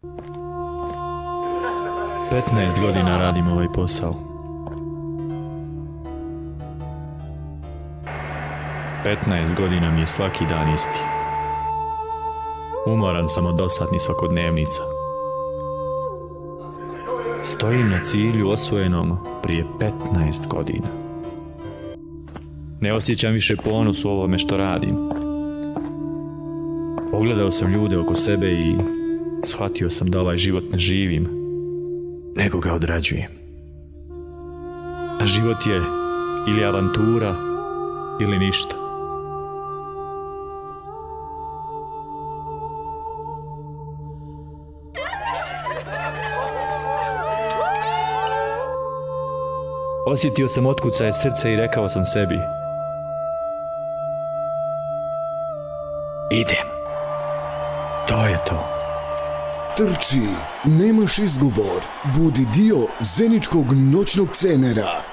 15 godina radim ovaj posao. 15 godina mi je svaki dan isti. Umoran sam od dosadnih svakodnevnica. Stojim na cilju osvojenom prije 15 godina. Ne osjećam više ponos u ovome što radim. Pogledao sam ljude oko sebe i shvatio sam da ovaj život ne živim, nego ga odrađujem. A život je ili avantura ili ništa. Osjetio sam otkucaje srca i rekao sam sebi: idem. To je to. Trči, nemaš izgovor, budi dio Zeničkog noćnog cenera.